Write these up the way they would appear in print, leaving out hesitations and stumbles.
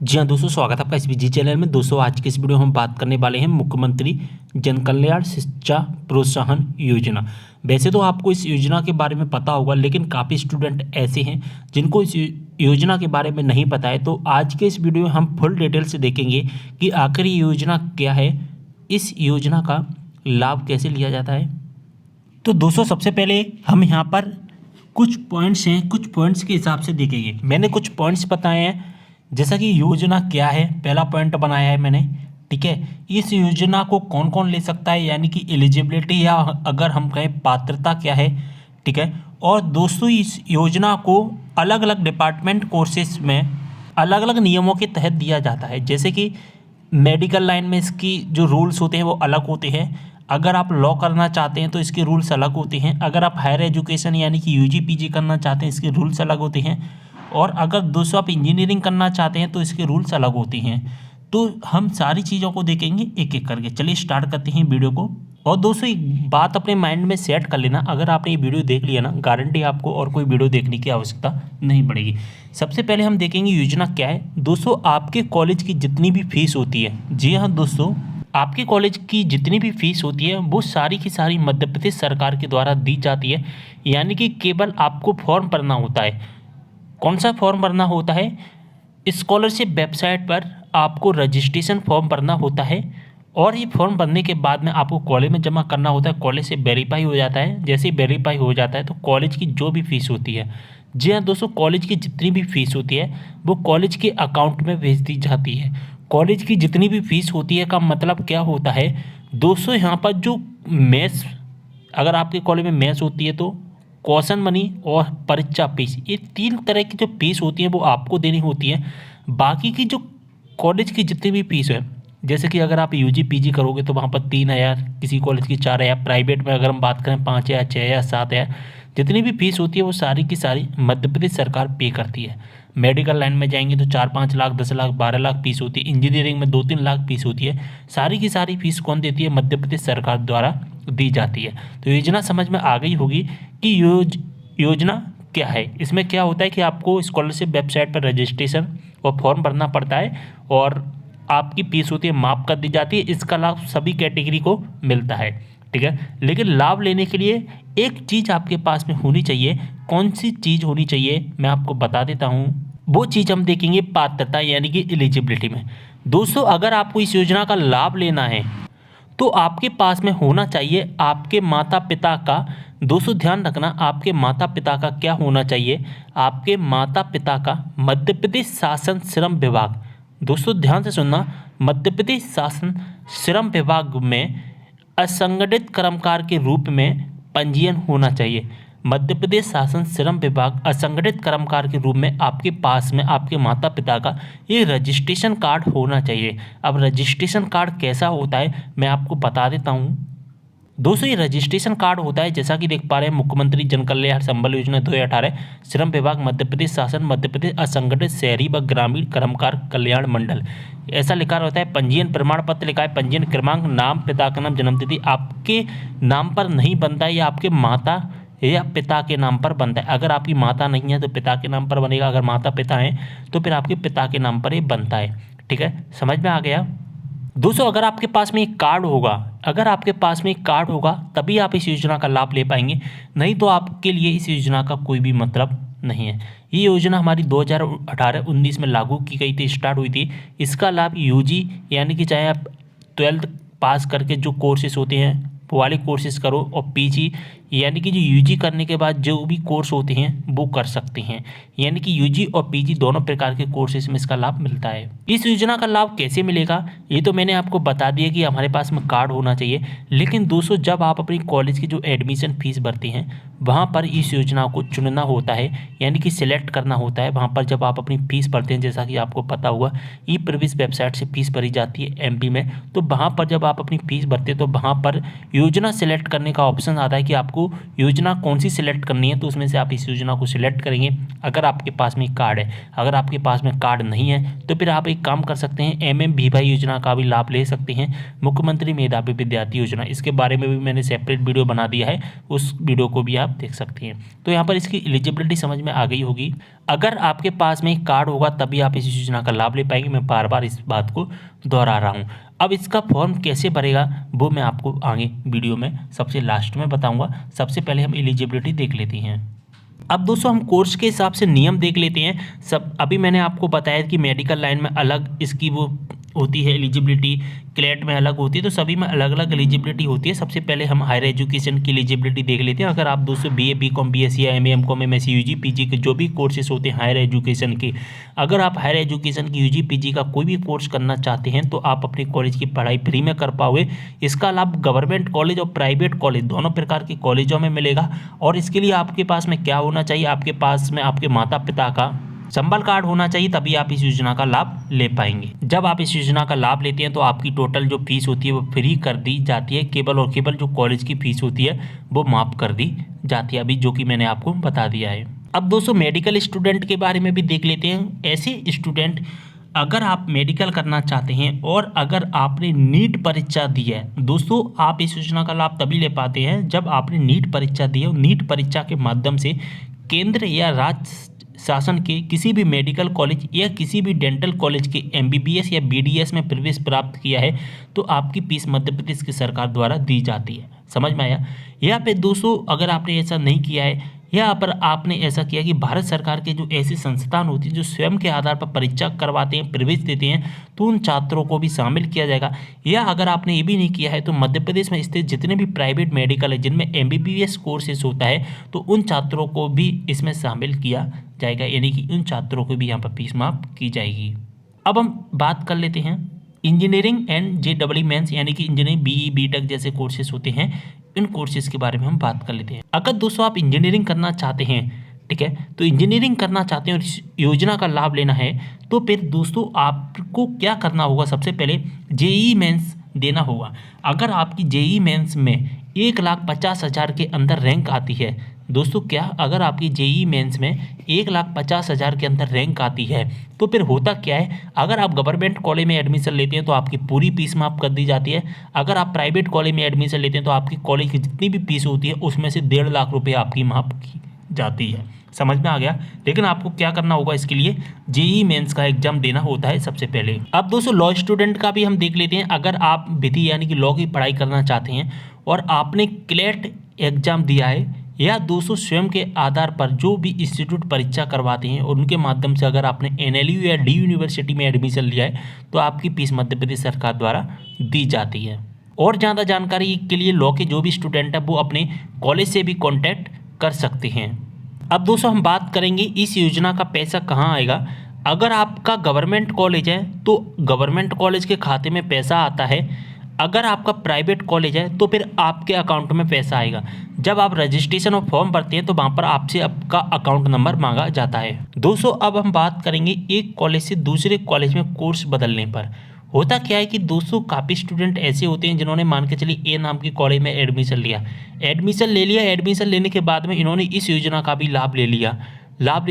जी हाँ दोस्तों, स्वागत है आपका इस जी चैनल में। दोस्तों आज के इस वीडियो में हम बात करने वाले हैं मुख्यमंत्री जन कल्याण शिक्षा प्रोत्साहन योजना। वैसे तो आपको इस योजना के बारे में पता होगा, लेकिन काफ़ी स्टूडेंट ऐसे हैं जिनको इस योजना के बारे में नहीं पता है। तो आज के इस वीडियो में हम फुल डिटेल से देखेंगे कि आखिर ये योजना क्या है, इस योजना का लाभ कैसे लिया जाता है। तो दोस्तों सबसे पहले हम यहाँ पर कुछ पॉइंट्स हैं, कुछ पॉइंट्स के हिसाब से देखेंगे। मैंने कुछ पॉइंट्स बताए हैं, जैसा कि योजना क्या है, पहला पॉइंट बनाया है मैंने। ठीक है, इस योजना को कौन कौन ले सकता है, यानी कि एलिजिबिलिटी या अगर हम कहें पात्रता क्या है। ठीक है, और दोस्तों इस योजना को अलग अलग डिपार्टमेंट कोर्सेज में अलग अलग नियमों के तहत दिया जाता है। जैसे कि मेडिकल लाइन में इसकी जो रूल्स होते हैं वो अलग होते हैं। अगर आप लॉ करना चाहते हैं तो इसके रूल्स अलग होते हैं। अगर आप हायर एजुकेशन यानी कि यूजी पीजी करना चाहते हैं, इसके रूल्स अलग होते हैं। और अगर दोस्तों आप इंजीनियरिंग करना चाहते हैं तो इसके रूल्स अलग होते हैं। तो हम सारी चीज़ों को देखेंगे एक एक करके। चलिए स्टार्ट करते हैं वीडियो को। और दोस्तों एक बात अपने माइंड में सेट कर लेना, अगर आपने ये वीडियो देख लिया ना, गारंटी आपको और कोई वीडियो देखने की आवश्यकता नहीं पड़ेगी। सबसे पहले हम देखेंगे योजना क्या है। दोस्तों आपके कॉलेज की जितनी भी फीस होती है, जी हाँ दोस्तों, आपके कॉलेज की जितनी भी फीस होती है वो सारी की सारी मध्य प्रदेश सरकार के द्वारा दी जाती है। यानी कि केवल आपको फॉर्म भरना होता है। कौन सा फॉर्म भरना होता है? स्कॉलरशिप वेबसाइट पर आपको रजिस्ट्रेशन फॉर्म भरना होता है, और ये फॉर्म भरने के बाद में आपको कॉलेज में जमा करना होता है। कॉलेज से वेरीफाई हो जाता है। जैसे ही वेरीफाई हो जाता है तो कॉलेज की जो भी फीस होती है, जी हाँ दोस्तों, कॉलेज की जितनी भी फीस होती है वो कॉलेज के अकाउंट में भेज दी जाती है। कॉलेज की जितनी भी फीस होती है का मतलब क्या होता है दोस्तों, यहाँ पर जो मेस, अगर आपके कॉलेज में मेस होती है तो क्वेश्चन मनी और परीक्षा फीस, ये तीन तरह की जो फीस होती है वो आपको देनी होती है। बाकी की जो कॉलेज की जितनी भी फीस है, जैसे कि अगर आप यूजी पीजी करोगे तो वहाँ पर 3,000, किसी कॉलेज की 4,000, प्राइवेट में अगर हम बात करें 5,000, 6,000, 7,000, जितनी भी फीस होती है वो सारी की सारी मध्य प्रदेश सरकार पे करती है। मेडिकल लाइन में जाएंगे तो 4-5 लाख, 10 लाख, 12 लाख फीस होती है। इंजीनियरिंग में 2-3 लाख फीस होती है। सारी की सारी फीस कौन देती है? मध्य प्रदेश सरकार द्वारा दी जाती है। तो योजना समझ में आ गई होगी कि योजना क्या है। इसमें क्या होता है कि आपको स्कॉलरशिप वेबसाइट पर रजिस्ट्रेशन और फॉर्म भरना पड़ता है, और आपकी फीस होती है माफ़ कर दी जाती है। इसका लाभ सभी कैटेगरी को मिलता है। ठीक है, लेकिन लाभ लेने के लिए एक चीज़ आपके पास में होनी चाहिए। कौन सी चीज़ होनी चाहिए मैं आपको बता देता हूँ। वो चीज़ हम देखेंगे पात्रता यानी कि एलिजिबिलिटी में। दोस्तों अगर आपको इस योजना का लाभ लेना है तो आपके पास में होना चाहिए आपके माता पिता का। दोस्तों ध्यान रखना, आपके माता पिता का क्या होना चाहिए? आपके माता पिता का मध्य प्रदेश शासन श्रम विभाग, दोस्तों ध्यान से सुनना, मध्य प्रदेश शासन श्रम विभाग में असंगठित कर्मकार के रूप में पंजीयन होना चाहिए। मध्य प्रदेश शासन श्रम विभाग असंगठित कर्मकार के रूप में आपके पास में आपके माता पिता का ये रजिस्ट्रेशन कार्ड होना चाहिए। अब रजिस्ट्रेशन कार्ड कैसा होता है मैं आपको बता देता हूँ। दोस्तों ये रजिस्ट्रेशन कार्ड होता है, जैसा कि देख पा रहे हैं, मुख्यमंत्री जन कल्याण संबल योजना 2018, श्रम विभाग मध्य प्रदेश शासन, मध्य प्रदेश असंगठित शहरी व ग्रामीण कर्मकार कल्याण मंडल, ऐसा लिखा रहता है। पंजीयन प्रमाण पत्र लिखा है, पंजीयन क्रमांक, नाम, पिता का नाम, जन्मतिथि आपके नाम पर नहीं बनता है, या आपके माता या पिता के नाम पर बनता है। अगर आपकी माता नहीं है तो पिता के नाम पर बनेगा, अगर माता पिता हैं तो फिर आपके पिता के नाम पर ये बनता है। ठीक है, समझ में आ गया। दोस्तों अगर आपके पास में एक कार्ड होगा, अगर आपके पास में एक कार्ड होगा तभी आप इस योजना का लाभ ले पाएंगे, नहीं तो आपके लिए इस योजना का कोई भी मतलब नहीं है। ये योजना हमारी 2018-19 में लागू की गई थी, स्टार्ट हुई थी। इसका लाभ यूजी यानी कि चाहे आप 12th पास करके जो कोर्सेज होते हैं वो वाले कोर्सेज करो, और पीजी यानी कि जो यूजी करने के बाद जो भी कोर्स होते हैं वो कर सकते हैं। यानी कि यूजी और पीजी दोनों प्रकार के कोर्सेज में इसका लाभ मिलता है। इस योजना का लाभ कैसे मिलेगा ये तो मैंने आपको बता दिया कि हमारे पास में कार्ड होना चाहिए। लेकिन दोस्तों जब आप अपनी कॉलेज की जो एडमिशन फीस भरते हैं वहाँ पर इस योजना को चुनना होता है, यानी कि सिलेक्ट करना होता है। वहाँ पर जब आप अपनी फीस भरते हैं, जैसा कि आपको पता हुआ ई प्रवेश वेबसाइट से फीस भरी जाती है एमपी में, तो वहाँ पर जब आप अपनी फीस भरते हैं तो वहाँ पर योजना सिलेक्ट करने का ऑप्शन आता है कि आपको योजना कौन सी सिलेक्ट करनी है। तो उसमें से आप इस योजना को सिलेक्ट करेंगे अगर आपके पास में कार्ड है। अगर आपके पास में कार्ड नहीं है तो फिर आप एक काम कर सकते हैं, MMVY योजना का भी लाभ ले सकते हैं, मुख्यमंत्री मेधावी विद्यार्थी योजना। इसके बारे में भी मैंने सेपरेट वीडियो बना दिया है, उस वीडियो को भी आप देख सकते हैं। तो यहाँ पर इसकी एलिजिबिलिटी समझ में आ गई होगी। अगर आपके पास में एक कार्ड होगा तभी आप इस योजना का लाभ ले पाएंगे। मैं बार बार इस बात को दोहरा रहा हूँ। अब इसका फॉर्म कैसे भरेगा वो मैं आपको आगे वीडियो में सबसे लास्ट में बताऊंगा। सबसे पहले हम एलिजिबिलिटी देख लेते हैं। अब दोस्तों हम कोर्स के हिसाब से नियम देख लेते हैं। सब अभी मैंने आपको बताया कि मेडिकल लाइन में अलग इसकी वो होती है एलिजिबिलिटी, क्लेट में अलग होती है, तो सभी में अलग अलग एलिजिबिलिटी होती है। सबसे पहले हम हायर एजुकेशन की एलिजिबिलिटी देख लेते हैं। अगर आप दोस्तों बीए, बीकॉम, बीएससी या MA, MCom, MSc, UG, PG के जो भी कोर्सेज होते हैं हायर एजुकेशन के, अगर आप हायर एजुकेशन की यूजी, पीजी का कोई भी कोर्स करना चाहते हैं तो आप अपने कॉलेज की पढ़ाई फ्री में कर पाओगे। इसका लाभ गवर्नमेंट कॉलेज और प्राइवेट कॉलेज दोनों प्रकार के कॉलेजों में मिलेगा। और इसके लिए आपके पास में क्या होना चाहिए, आपके पास में आपके माता पिता का संबल कार्ड होना चाहिए, तभी आप इस योजना का लाभ ले पाएंगे। जब आप इस योजना का लाभ लेते हैं तो आपकी टोटल जो फीस होती है वो फ्री कर दी जाती है। केवल और केवल जो कॉलेज की फीस होती है वो माफ कर दी जाती है, अभी जो कि मैंने आपको बता दिया है। अब दोस्तों मेडिकल स्टूडेंट के बारे में भी देख लेते हैं। ऐसे स्टूडेंट अगर आप मेडिकल करना चाहते हैं और अगर आपने नीट परीक्षा दी है, दोस्तों आप इस योजना का लाभ तभी ले पाते हैं जब आपने नीट परीक्षा दी है। नीट परीक्षा के माध्यम से केंद्र या राज्य शासन के किसी भी मेडिकल कॉलेज या किसी भी डेंटल कॉलेज के एमबीबीएस या बीडीएस में प्रवेश प्राप्त किया है तो आपकी फीस मध्य प्रदेश की सरकार द्वारा दी जाती है। समझ में आया? यहाँ पे दोस्तों अगर आपने ऐसा नहीं किया है या पर आपने ऐसा किया कि भारत सरकार के जो ऐसी संस्थान होती है जो स्वयं के आधार पर परीक्षा करवाते हैं, प्रवेश देते हैं, तो उन छात्रों को भी शामिल किया जाएगा। या अगर आपने ये भी नहीं किया है तो मध्य प्रदेश में स्थित जितने भी प्राइवेट मेडिकल है जिनमें एमबीबीएस कोर्सेज होता है तो उन छात्रों को भी इसमें शामिल किया जाएगा, यानी कि उन छात्रों को भी यहाँ पर फीस माफ की जाएगी। अब हम बात कर लेते हैं इंजीनियरिंग एंड जेईई मेंस, यानी कि इंजीनियरिंग, बीई, बीटेक जैसे कोर्सेज होते हैं, इन कोर्सेज के बारे में हम बात कर लेते हैं। अगर दोस्तों आप इंजीनियरिंग करना चाहते हैं, ठीक है, तो इंजीनियरिंग करना चाहते हैं और इस योजना का लाभ लेना है तो फिर दोस्तों आपको क्या करना होगा, सबसे पहले जेईई मेंस देना होगा। अगर आपकी जेईई मेंस में 1,50,000 के अंदर रैंक आती है दोस्तों, क्या अगर आपकी जेईई मेंस में 1,50,000 के अंदर रैंक आती है तो फिर होता क्या है, अगर आप गवर्नमेंट कॉलेज में एडमिशन लेते हैं तो आपकी पूरी फीस माफ कर दी जाती है। अगर आप प्राइवेट कॉलेज में एडमिशन लेते हैं तो आपकी कॉलेज की जितनी भी फीस होती है उसमें से 1.5 लाख रुपये आपकी माफ की जाती है। समझ में आ गया? लेकिन आपको क्या करना होगा, इसके लिए जेईई मेंस का एग्जाम देना होता है सबसे पहले। अब दोस्तों लॉ स्टूडेंट का भी हम देख लेते हैं। अगर आप विधि यानी कि लॉ की पढ़ाई करना चाहते हैं और आपने क्लेट एग्जाम दिया है या दोस्तों स्वयं के आधार पर जो भी इंस्टीट्यूट परीक्षा करवाते हैं और उनके माध्यम से अगर आपने एनएलयू या डी यूनिवर्सिटी में एडमिशन लिया है तो आपकी फीस मध्य प्रदेश सरकार द्वारा दी जाती है। और ज़्यादा जानकारी के लिए लॉ के जो भी स्टूडेंट है वो अपने कॉलेज से भी कॉन्टैक्ट कर सकते हैं। अब दोस्तों हम बात करेंगे इस योजना का पैसा कहाँ आएगा। अगर आपका गवर्नमेंट कॉलेज है तो गवर्नमेंट कॉलेज के खाते में पैसा आता है। अगर आपका प्राइवेट कॉलेज है तो फिर आपके अकाउंट में पैसा आएगा। जब आप रजिस्ट्रेशन और फॉर्म भरते हैं तो वहाँ पर आपसे आपका अकाउंट नंबर मांगा जाता है। दोस्तों अब हम बात करेंगे एक कॉलेज से दूसरे कॉलेज में कोर्स बदलने पर। होता क्या है कि दोस्तों काफ़ी स्टूडेंट ऐसे होते हैं जिन्होंने मान के चलिए ए नाम की कॉलेज में एडमिशन लिया, एडमिशन लेने के बाद में इन्होंने इस योजना का भी लाभ ले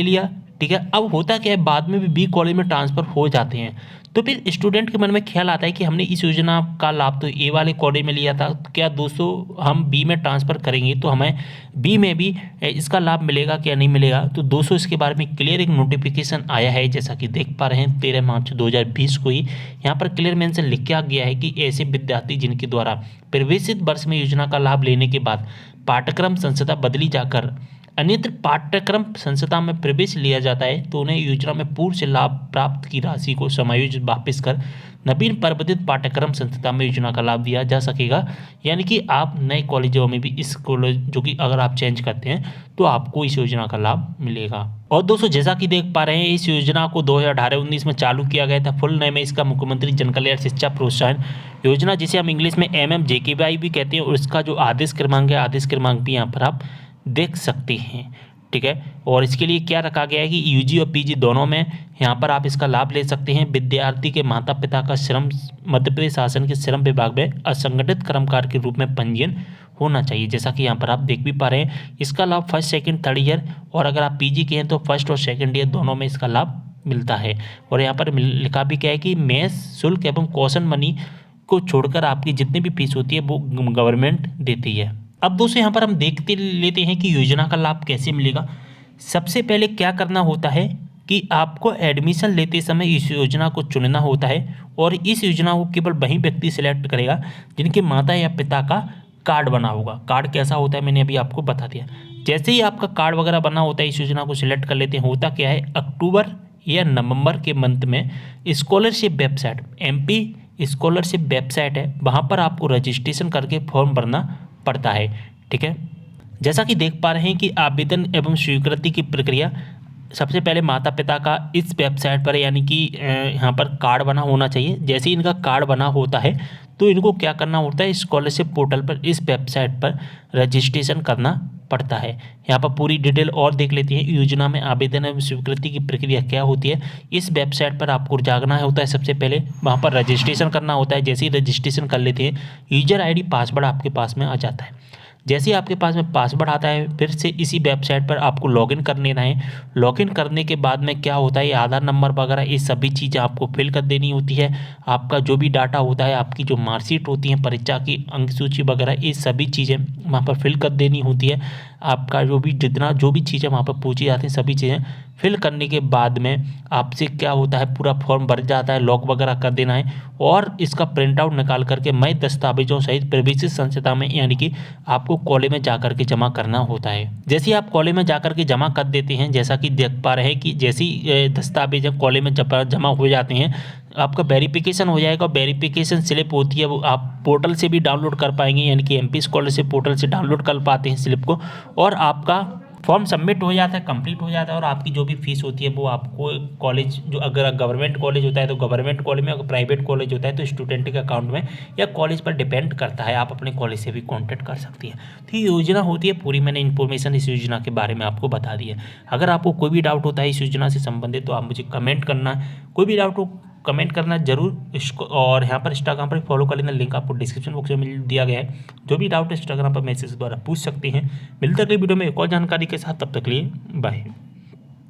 लिया, ठीक है। अब होता क्या है, बाद में भी बी कॉलेज में ट्रांसफ़र हो जाते हैं तो फिर स्टूडेंट के मन में ख्याल आता है कि हमने इस योजना का लाभ तो ए वाले कॉलेज में लिया था, तो क्या दोस्तों हम बी में ट्रांसफ़र करेंगे तो हमें बी में भी इसका लाभ मिलेगा क्या नहीं मिलेगा। तो दोस्तों इसके बारे में क्लियर एक नोटिफिकेशन आया है, जैसा कि देख पा रहे हैं 13 मार्च 2020 को ही यहाँ पर क्लियर मेंशन लिखा गया है कि ऐसे विद्यार्थी जिनके द्वारा प्रवेशित वर्ष में योजना का लाभ लेने के बाद पाठ्यक्रम संस्था बदली जाकर अन्यत्र पाठ्यक्रम संस्था में प्रवेश लिया जाता है तो उन्हें योजना में पूर्व से लाभ प्राप्त की राशि को समायोजित वापस कर नवीन परिवर्तित पाठ्यक्रम संस्था में योजना का लाभ दिया जा सकेगा। यानी कि आप नए कॉलेजों में भी इस कॉलेज जो कि अगर आप चेंज करते हैं तो आपको इस योजना का लाभ मिलेगा। और दोस्तों जैसा कि देख पा रहे हैं इस योजना को 2018-19 में चालू किया गया था। फुल नेम है इसका मुख्यमंत्री जन कल्याण शिक्षा प्रोत्साहन योजना, जिसे हम इंग्लिश में MMJKY भी कहते हैं। और इसका जो आदेश क्रमांक है, आदेश क्रमांक भी यहाँ पर आप देख सकते हैं, ठीक है। और इसके लिए क्या रखा गया है कि यूजी और पीजी दोनों में यहाँ पर आप इसका लाभ ले सकते हैं। विद्यार्थी के माता पिता का श्रम मध्य प्रदेश शासन के श्रम विभाग में असंगठित कर्मकार के रूप में पंजीयन होना चाहिए, जैसा कि यहाँ पर आप देख भी पा रहे हैं। इसका लाभ फर्स्ट सेकंड थर्ड ईयर और अगर आप पीजी के हैं तो फर्स्ट और सेकंड ईयर दोनों में इसका लाभ मिलता है। और यहाँ पर लिखा भी क्या है कि मेस शुल्क एवं कॉशन मनी को छोड़कर आपकी जितनी भी फीस होती है वो गवर्नमेंट देती है। अब दोस्तों यहाँ पर हम देखते लेते हैं कि योजना का लाभ कैसे मिलेगा। सबसे पहले क्या करना होता है कि आपको एडमिशन लेते समय इस योजना को चुनना होता है और इस योजना को केवल वही व्यक्ति सिलेक्ट करेगा जिनके माता या पिता का कार्ड बना होगा। कार्ड कैसा होता है मैंने अभी आपको बता दिया। जैसे ही आपका कार्ड वगैरह बना होता है इस योजना को सिलेक्ट कर लेते हैं। होता क्या है, अक्टूबर या नवंबर के मंथ में scholarship website, MP scholarship website है, वहाँ पर आपको रजिस्ट्रेशन करके फॉर्म भरना पड़ता है। ठीक है, जैसा कि देख पा रहे हैं कि आवेदन एवं स्वीकृति की प्रक्रिया, सबसे पहले माता पिता का इस वेबसाइट पर यानी कि यहाँ पर कार्ड बना होना चाहिए। जैसे ही इनका कार्ड बना होता है तो इनको क्या करना होता है, स्कॉलरशिप पोर्टल पर इस वेबसाइट पर रजिस्ट्रेशन करना पड़ता है। यहाँ पर पूरी डिटेल और देख लेते हैं योजना में आवेदन एवं स्वीकृति की प्रक्रिया क्या होती है। इस वेबसाइट पर आपको जाना होता है, सबसे पहले वहाँ पर रजिस्ट्रेशन करना होता है। जैसे ही रजिस्ट्रेशन कर लेते हैं यूजर ID पासवर्ड आपके पास में आ जाता है। जैसे ही आपके पास में पासवर्ड आता है फिर से इसी वेबसाइट पर आपको लॉगिन कर लेना है। लॉगिन करने के बाद में क्या होता है, ये आधार नंबर वगैरह ये सभी चीज़ें आपको फिल कर देनी होती है। आपका जो भी डाटा होता है, आपकी जो मार्कशीट होती है, परीक्षा की अंक सूची वगैरह, ये सभी चीज़ें वहाँ पर फिल कर देनी होती है। आपका जो भी चीज़ें वहाँ पर पूछी जाती हैं सभी चीज़ें फिल करने के बाद में आपसे क्या होता है, पूरा फॉर्म भर जाता है, लॉक वगैरह कर देना है और इसका प्रिंट आउट निकाल करके मैं दस्तावेजों सहित प्रवेशित संस्था में यानी कि आपको कॉलेज में जाकर के जमा करना होता है। जैसे ही आप कॉलेज में जाकर के जमा कर देते हैं, जैसा कि देख पा रहे हैं कि जैसे ही दस्तावेज कॉलेज में जमा हो जाते हैं आपका वेरिफिकेशन हो जाएगा। वेरिफिकेशन स्लिप होती है वो आप पोर्टल से भी डाउनलोड कर पाएंगे, यानी कि MP स्कॉलरशिप पोर्टल से डाउनलोड कर पाते हैं स्लिप को, और आपका फॉर्म सबमिट हो जाता है, कंप्लीट हो जाता है। और आपकी जो भी फीस होती है वो आपको कॉलेज, जो अगर गवर्नमेंट कॉलेज होता है तो गवर्नमेंट कॉलेज में, अगर प्राइवेट कॉलेज होता है तो स्टूडेंट के अकाउंट में या कॉलेज पर डिपेंड करता है। आप अपने कॉलेज से भी कॉन्टैक्ट कर सकती हैं। तो ये योजना होती है पूरी, मैंने इन्फॉर्मेशन इस योजना के बारे में आपको बता दी है। अगर आपको कोई भी डाउट होता है इस योजना से संबंधित तो आप मुझे कमेंट करना, कोई भी डाउट हो कमेंट करना जरूर इसको। और यहाँ पर इंस्टाग्राम पर फॉलो कर लेना, लिंक आपको डिस्क्रिप्शन बॉक्स में मिल दिया गया है। जो भी डाउट है इंस्टाग्राम पर मैसेज द्वारा पूछ सकते हैं। मिलते अगले वीडियो में एक और जानकारी के साथ, तब तक के लिए बाय।